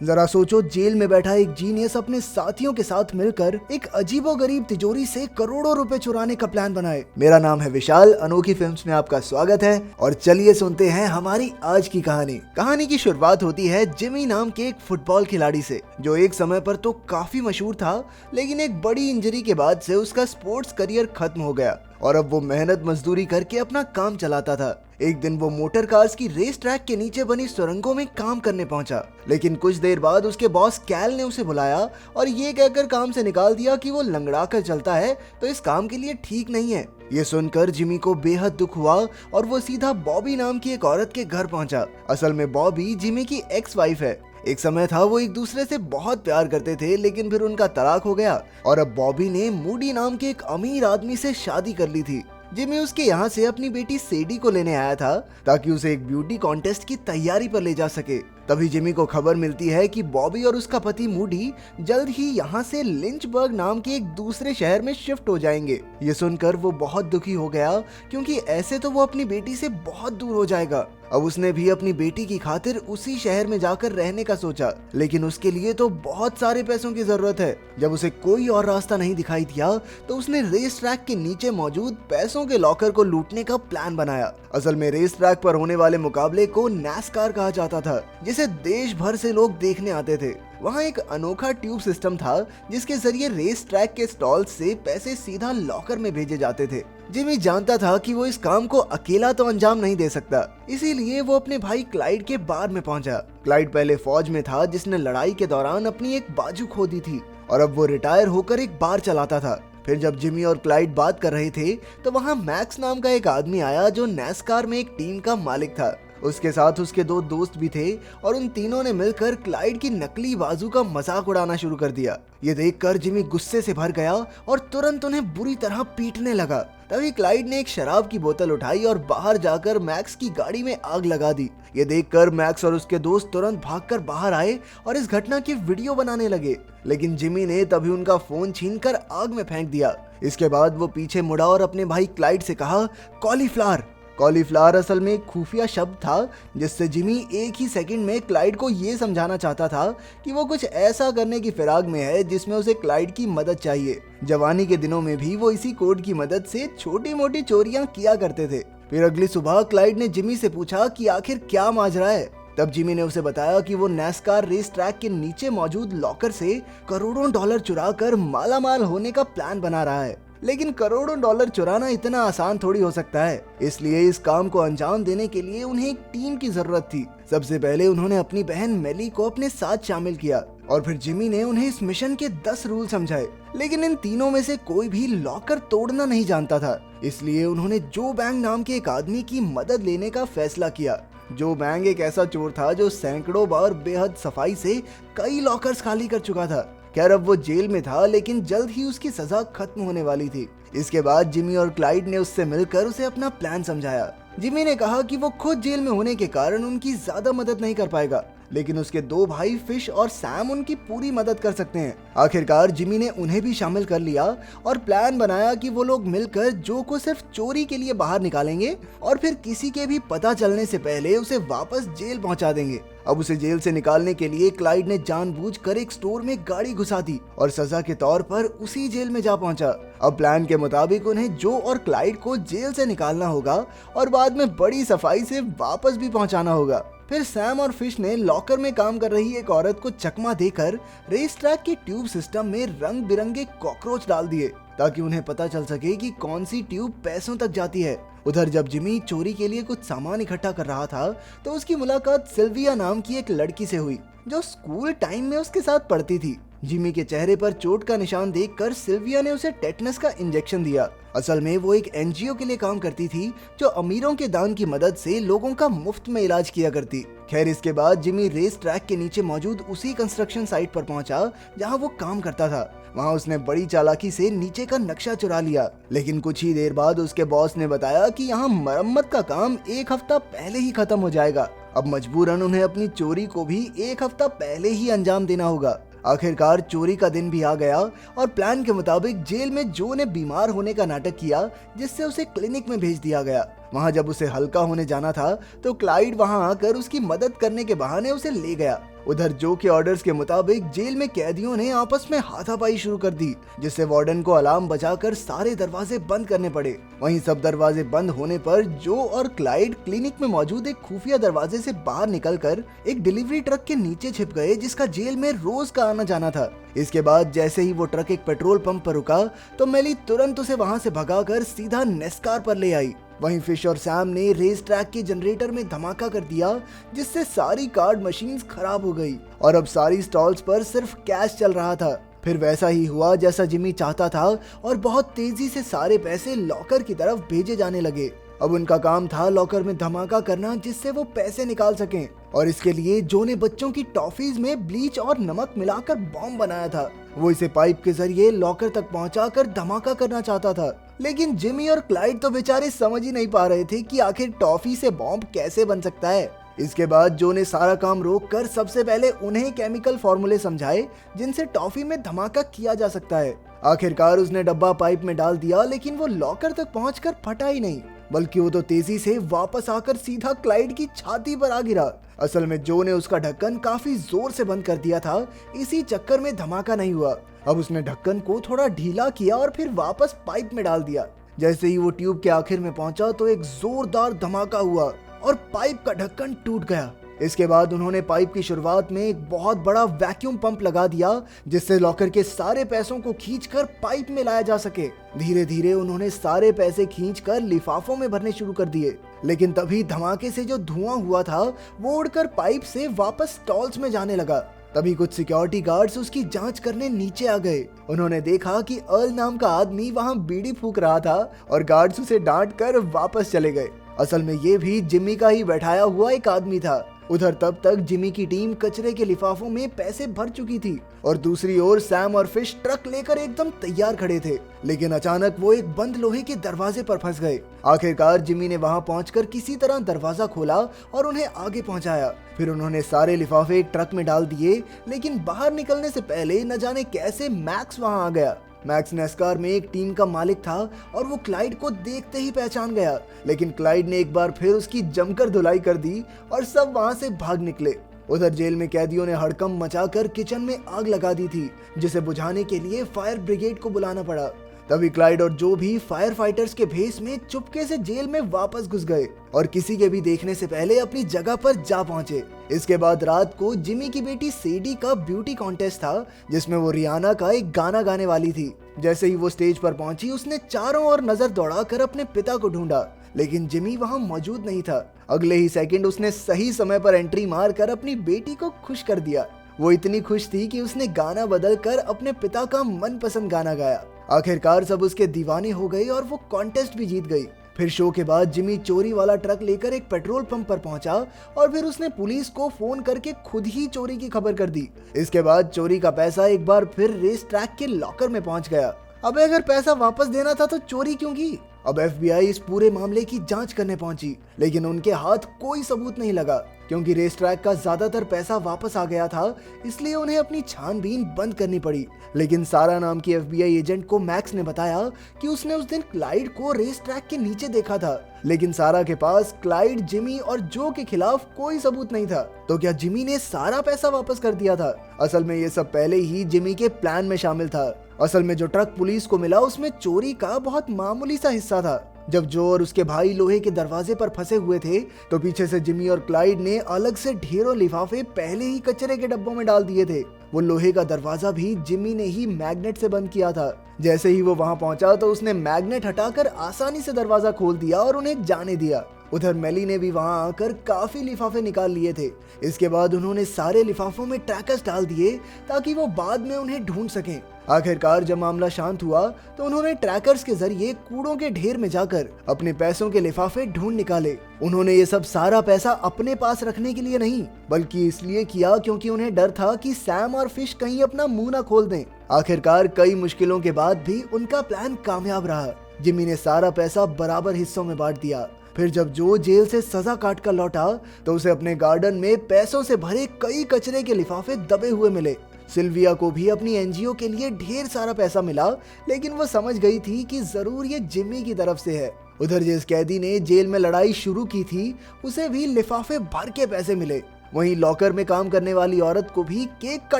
जरा सोचो, जेल में बैठा एक जीनियस अपने साथियों के साथ मिलकर एक अजीबोगरीब तिजोरी से करोड़ों रुपए चुराने का प्लान बनाए। मेरा नाम है विशाल, अनोखी फिल्म्स में आपका स्वागत है और चलिए सुनते हैं हमारी आज की कहानी। कहानी की शुरुआत होती है जिमी नाम के एक फुटबॉल खिलाड़ी से, जो एक समय पर तो काफी मशहूर था, लेकिन एक बड़ी इंजरी के बाद से उसका स्पोर्ट्स करियर खत्म हो गया और अब वो मेहनत मजदूरी करके अपना काम चलाता था। एक दिन वो मोटर कार्स की रेस ट्रैक के नीचे बनी सुरंगों में काम करने पहुंचा, लेकिन कुछ देर बाद उसके बॉस कैल ने उसे बुलाया और ये कहकर काम से निकाल दिया कि वो लंगड़ा कर चलता है तो इस काम के लिए ठीक नहीं है। ये सुनकर जिमी को बेहद दुख हुआ और वो सीधा बॉबी नाम की एक औरत के घर पहुंचा। असल में बॉबी जिमी की एक्स वाइफ है। एक समय था वो एक दूसरे से बहुत प्यार करते थे, लेकिन फिर उनका तलाक हो गया और अब बॉबी ने मूडी नाम के एक अमीर आदमी से शादी कर ली थी। जिमी उसके यहाँ से अपनी बेटी सेडी को लेने आया था ताकि उसे एक ब्यूटी कॉन्टेस्ट की तैयारी पर ले जा सके। तभी जिमी को खबर मिलती है कि बॉबी और उसका पति मूडी जल्द ही यहाँ से लिंचबर्ग नाम के एक दूसरे शहर में शिफ्ट हो जाएंगे। ये सुनकर वो बहुत दुखी हो गया, क्योंकि ऐसे तो वो अपनी बेटी से बहुत दूर हो जाएगा। अब उसने भी अपनी बेटी की खातिर उसी शहर में जाकर रहने का सोचा, लेकिन उसके लिए तो बहुत सारे पैसों की जरूरत है। जब उसे कोई और रास्ता नहीं दिखाई दिया तो उसने रेस ट्रैक के नीचे मौजूद पैसों के लॉकर को लूटने का प्लान बनाया। असल में रेस ट्रैक पर होने वाले मुकाबले को नैस्कार कहा जाता था, जिसे देश भर से लोग देखने आते थे। वहाँ एक अनोखा ट्यूब सिस्टम था जिसके जरिए रेस ट्रैक के स्टॉल से पैसे सीधा लॉकर में भेजे जाते थे। जिमी जानता था कि वो इस काम को अकेला तो अंजाम नहीं दे सकता, इसीलिए वो अपने भाई क्लाइड के बार में पहुंचा। क्लाइड पहले फौज में था, जिसने लड़ाई के दौरान अपनी एक बाजू खो दी थी और अब वो रिटायर होकर एक बार चलाता था। फिर जब जिमी और क्लाइड बात कर रहे थे तो वहाँ मैक्स नाम का एक आदमी आया, जो नैस्कार में एक टीम का मालिक था। उसके साथ उसके दो दोस्त भी थे और उन तीनों ने मिलकर क्लाइड की नकली बाजू का मजाक उड़ाना शुरू कर दिया। ये देखकर जिमी गुस्से से भर गया और तुरंत उन्हें बुरी तरह पीटने लगा। तभी क्लाइड ने एक शराब की बोतल उठाई और बाहर जाकर मैक्स की गाड़ी में आग लगा दी। ये देखकर मैक्स और उसके दोस्त तुरंत भागकर बाहर आए और इस घटना की वीडियो बनाने लगे, लेकिन जिमी ने तभी उनका फोन छीनकर आग में फेंक दिया। इसके बाद वो पीछे मुड़ा और अपने भाई क्लाइड से कहा, कॉलीफ्लावर। कॉलीफ्लावर असल में एक खुफिया शब्द था, जिससे जिमी एक ही सेकंड में क्लाइड को ये समझाना चाहता था कि वो कुछ ऐसा करने की फिराक में है जिसमें उसे क्लाइड की मदद चाहिए। जवानी के दिनों में भी वो इसी कोड की मदद से छोटी मोटी चोरियां किया करते थे। फिर अगली सुबह क्लाइड ने जिमी से पूछा कि आखिर क्या माजरा है। तब जिमी ने उसे बताया कि वो नैस्कार रेस ट्रैक के नीचे मौजूद लॉकर से करोड़ों डॉलर चुरा कर मालामाल होने का प्लान बना रहा है। लेकिन करोड़ों डॉलर चुराना इतना आसान थोड़ी हो सकता है, इसलिए इस काम को अंजाम देने के लिए उन्हें एक टीम की जरूरत थी। सबसे पहले उन्होंने अपनी बहन मेली को अपने साथ शामिल किया और फिर जिमी ने उन्हें इस मिशन के 10 रूल समझाए। लेकिन इन तीनों में से कोई भी लॉकर तोड़ना नहीं जानता था, इसलिए उन्होंने जो बैंग नाम के एक आदमी की मदद लेने का फैसला किया। जो बैंग एक ऐसा चोर था जो सैकड़ों बार बेहद सफाई से कई लॉकर्स खाली कर चुका था। खैर अब वो जेल में था, लेकिन जल्द ही उसकी सजा खत्म होने वाली थी। इसके बाद जिमी और क्लाइड ने उससे मिलकर उसे अपना प्लान समझाया। जिमी ने कहा कि वो खुद जेल में होने के कारण उनकी ज्यादा मदद नहीं कर पाएगा, लेकिन उसके दो भाई फिश और सैम उनकी पूरी मदद कर सकते हैं। आखिरकार जिमी ने उन्हें भी शामिल कर लिया और प्लान बनाया कि वो लोग मिलकर जो को सिर्फ चोरी के लिए बाहर निकालेंगे और फिर किसी के भी पता चलने से पहले उसे वापस जेल पहुंचा देंगे। अब उसे जेल से निकालने के लिए क्लाइड ने जानबूझकर एक स्टोर में गाड़ी घुसा दी और सजा के तौर पर उसी जेल में जा पहुंचा। अब प्लान के मुताबिक उन्हें जो और क्लाइड को जेल से निकालना होगा और बाद में बड़ी सफाई से वापस भी पहुंचाना होगा। फिर सैम और फिश ने लॉकर में काम कर रही एक औरत को चकमा देकर रेस ट्रैक के ट्यूब सिस्टम में रंग बिरंगे कॉकरोच डाल दिए, ताकि उन्हें पता चल सके कि कौन सी ट्यूब पैसों तक जाती है। उधर जब जिमी चोरी के लिए कुछ सामान इकट्ठा कर रहा था तो उसकी मुलाकात सिल्विया नाम की एक लड़की से हुई, जो स्कूल टाइम में उसके साथ पढ़ती थी। जिमी के चेहरे पर चोट का निशान देखकर सिल्विया ने उसे टेटनस का इंजेक्शन दिया। असल में वो एक एनजीओ के लिए काम करती थी, जो अमीरों के दान की मदद से लोगों का मुफ्त में इलाज किया करती। खैर इसके बाद जिमी रेस ट्रैक के नीचे मौजूद उसी कंस्ट्रक्शन साइट पर पहुंचा जहां वो काम करता था। वहां उसने बड़ी चालाकी से नीचे का नक्शा चुरा लिया, लेकिन कुछ ही देर बाद उसके बॉस ने बताया कि यहाँ मरम्मत का काम एक हफ्ता पहले ही खत्म हो जाएगा। अब मजबूरन उन्हें अपनी चोरी को भी एक हफ्ता पहले ही अंजाम देना होगा। आखिरकार चोरी का दिन भी आ गया और प्लान के मुताबिक जेल में जो ने बीमार होने का नाटक किया, जिससे उसे क्लिनिक में भेज दिया गया। वहां जब उसे हल्का होने जाना था तो क्लाइड वहां आकर उसकी मदद करने के बहाने उसे ले गया। उधर जो के ऑर्डर्स के मुताबिक जेल में कैदियों ने आपस में हाथापाई शुरू कर दी, जिससे वार्डन को अलार्म बजाकर सारे दरवाजे बंद करने पड़े। वहीं सब दरवाजे बंद होने पर जो और क्लाइड क्लिनिक में मौजूद एक खुफिया दरवाजे से बाहर निकलकर एक डिलीवरी ट्रक के नीचे छिप गए, जिसका जेल में रोज का आना जाना था। इसके बाद जैसे ही वो ट्रक एक पेट्रोल पंप पर रुका तो मेली तुरंत उसे वहां से भगाकर सीधा नेस्कार पर ले आई। वहीं फिश और सैम ने रेस ट्रैक के जनरेटर में धमाका कर दिया, जिससे सारी कार्ड मशीन्स खराब हो गई और अब सारी स्टॉल्स पर सिर्फ कैश चल रहा था। फिर वैसा ही हुआ जैसा जिमी चाहता था और बहुत तेजी से सारे पैसे लॉकर की तरफ भेजे जाने लगे। अब उनका काम था लॉकर में धमाका करना, जिससे वो पैसे निकाल सकें, और इसके लिए जो ने बच्चों की टॉफीज में ब्लीच और नमक मिलाकर बॉम्ब बनाया था। वो इसे पाइप के जरिए लॉकर तक पहुंचाकर धमाका करना चाहता था, लेकिन जिमी और क्लाइड तो बेचारे समझ ही नहीं पा रहे थे कि आखिर टॉफी से बॉम्ब कैसे बन सकता है। इसके बाद जो ने सारा काम रोक कर सबसे पहले उन्हें केमिकल फॉर्मूले समझाए जिनसे टॉफी में धमाका किया जा सकता है। आखिरकार उसने डब्बा पाइप में डाल दिया, लेकिन वो लॉकर तक पहुंचकर फटा ही नहीं, बल्कि वो तो तेजी से वापस आकर सीधा क्लाइड की छाती पर आ गिरा। असल में जो ने उसका ढक्कन काफी जोर से बंद कर दिया था, इसी चक्कर में धमाका नहीं हुआ। अब उसने ढक्कन को थोड़ा ढीला किया और फिर वापस पाइप में डाल दिया। जैसे ही वो ट्यूब के आखिर में पहुंचा तो एक जोरदार धमाका हुआ और पाइप का ढक्कन टूट गया। इसके बाद उन्होंने पाइप की शुरुआत में एक बहुत बड़ा वैक्यूम पंप लगा दिया, जिससे लॉकर के सारे पैसों को खींचकर पाइप में लाया जा सके। धीरे धीरे उन्होंने सारे पैसे खींचकर लिफाफों में भरने शुरू कर दिए, लेकिन तभी धमाके से जो धुआं हुआ था वो उड़कर पाइप से वापस स्टॉल्स में जाने लगा। तभी कुछ सिक्योरिटी गार्ड्स उसकी जांच करने नीचे आ गए। उन्होंने देखा कि अर्ल नाम का आदमी वहां बीड़ी फूंक रहा था और गार्ड्स उसे डांट कर वापस चले गए। असल में ये भी जिमी का ही बैठाया हुआ एक आदमी था। उधर तब तक जिमी की टीम कचरे के लिफाफों में पैसे भर चुकी थी और दूसरी ओर सैम और फिश ट्रक लेकर एकदम तैयार खड़े थे, लेकिन अचानक वो एक बंद लोहे के दरवाजे पर फंस गए। आखिरकार जिमी ने वहां पहुंचकर किसी तरह दरवाजा खोला और उन्हें आगे पहुंचाया। फिर उन्होंने सारे लिफाफे एक ट्रक में डाल दिए, लेकिन बाहर निकलने से पहले न जाने कैसे मैक्स वहां आ गया। मैक्स नेस्कार में एक टीम का मालिक था और वो क्लाइड को देखते ही पहचान गया, लेकिन क्लाइड ने एक बार फिर उसकी जमकर धुलाई कर दी और सब वहां से भाग निकले। उधर जेल में कैदियों ने हड़कंप मचाकर किचन में आग लगा दी थी, जिसे बुझाने के लिए फायर ब्रिगेड को बुलाना पड़ा। तभी क्लाइड और जो भी फायर फाइटर्स के भेष में चुपके से जेल में वापस घुस गए और किसी के भी देखने से पहले अपनी जगह पर जा पहुंचे। इसके बाद रात को जिमी की बेटी सेडी का ब्यूटी कॉन्टेस्ट था, जिसमें वो रियाना का एक गाना गाने वाली थी। जैसे ही वो स्टेज पर पहुंची उसने चारों ओर नजर दौड़ाकर अपने पिता को ढूंढा, लेकिन जिमी वहां मौजूद नहीं था। अगले ही सेकंड उसने सही समय पर एंट्री मारकर अपनी बेटी को खुश कर दिया। वो इतनी खुश थी कि उसने गाना बदलकर अपने पिता का मनपसंद गाना गाया। आखिरकार सब उसके दीवाने हो गए और वो कॉन्टेस्ट भी जीत गई। फिर शो के बाद जिमी चोरी वाला ट्रक लेकर एक पेट्रोल पंप पर पहुंचा और फिर उसने पुलिस को फोन करके खुद ही चोरी की खबर कर दी। इसके बाद चोरी का पैसा एक बार फिर रेस ट्रैक के लॉकर में पहुंच गया। अब अगर पैसा वापस देना था तो चोरी क्यों की? अब FBI इस पूरे मामले की जांच करने पहुंची, लेकिन उनके हाथ कोई सबूत नहीं लगा, क्योंकि रेस ट्रैक का ज्यादातर पैसा वापस आ गया था, इसलिए उन्हें अपनी छानबीन बंद करनी पड़ी। लेकिन सारा नाम की FBI एजेंट को मैक्स ने बताया कि उसने उस दिन क्लाइड को रेस ट्रैक के नीचे देखा था, लेकिन सारा के पास क्लाइड, जिमी और जो के खिलाफ कोई सबूत नहीं था। तो क्या जिमी ने सारा पैसा वापस कर दिया था? असल में ये सब पहले ही जिमी के प्लान में शामिल था। असल में जो ट्रक पुलिस को मिला उसमें चोरी का बहुत मामूली सा हिस्सा था। जब जो और उसके भाई लोहे के दरवाजे पर फंसे हुए थे तो पीछे से जिमी और क्लाइड ने अलग से ढेरों लिफाफे पहले ही कचरे के डब्बों में डाल दिए थे। वो लोहे का दरवाजा भी जिमी ने ही मैग्नेट से बंद किया था। जैसे ही वो वहां पहुंचा तो उसने मैग्नेट हटाकर आसानी से दरवाजा खोल दिया और उन्हें जाने दिया। उधर मेली ने भी वहां आकर काफी लिफाफे निकाल लिए थे। इसके बाद उन्होंने सारे लिफाफों में ट्रैकर्स डाल दिए ताकि वो बाद में उन्हें ढूंढ सकें। आखिरकार जब मामला शांत हुआ तो उन्होंने ट्रैकर्स के जरिए कूड़ों के ढेर में जाकर अपने पैसों के लिफाफे ढूंढ निकाले। उन्होंने ये सब सारा पैसा अपने पास रखने के लिए नहीं, बल्कि इसलिए किया क्योंकि उन्हें डर था कि सैम और फिश कहीं अपना मुंह ना खोल दें। आखिरकार कई मुश्किलों के बाद भी उनका प्लान कामयाब रहा। जिमी ने सारा पैसा बराबर हिस्सों में बांट दिया। फिर जब जो जेल से सजा काट कर लौटा तो उसे अपने गार्डन में पैसों से भरे कई कचरे के लिफाफे दबे हुए मिले। सिल्विया को भी अपनी NGO के लिए ढेर सारा पैसा मिला, लेकिन वो समझ गई थी कि जरूर ये जिमी की तरफ से है। उधर जिस कैदी ने जेल में लड़ाई शुरू की थी उसे भी लिफाफे भर के पैसे मिले। वहीं लॉकर में काम करने वाली औरत को भी केक का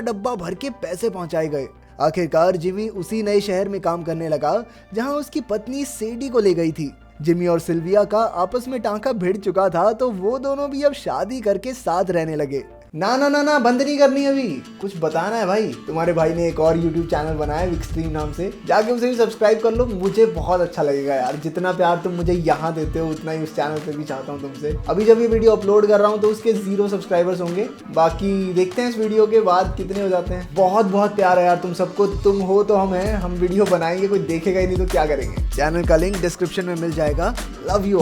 डब्बा भर के पैसे पहुंचाए गए। आखिरकार जिमी उसी नए शहर में काम करने लगा जहां उसकी पत्नी सेडी को ले गई थी। जिमी और सिल्विया का आपस में टांका भिड़ चुका था, तो वो दोनों भी अब शादी करके साथ रहने लगे। ना ना ना ना, बंद नहीं करनी, अभी कुछ बताना है भाई। तुम्हारे भाई ने एक और YouTube चैनल बनाया है विक्सट्रीम नाम से, जाके उसे भी सब्सक्राइब कर लो। मुझे बहुत अच्छा लगेगा यार, जितना प्यार तुम मुझे यहाँ देते हो उतना ही उस चैनल पे भी चाहता हूँ तुमसे। अभी जब ये वीडियो अपलोड कर रहा हूँ तो उसके 0 सब्सक्राइबर्स होंगे, बाकी देखते हैं इस वीडियो के बाद कितने हो जाते हैं। बहुत बहुत प्यार है यार तुम सबको, तुम हो तो हम हैं, हम वीडियो बनाएंगे, कोई देखेगा ही नहीं तो क्या करेंगे। चैनल का लिंक डिस्क्रिप्शन में मिल जाएगा। Love you all.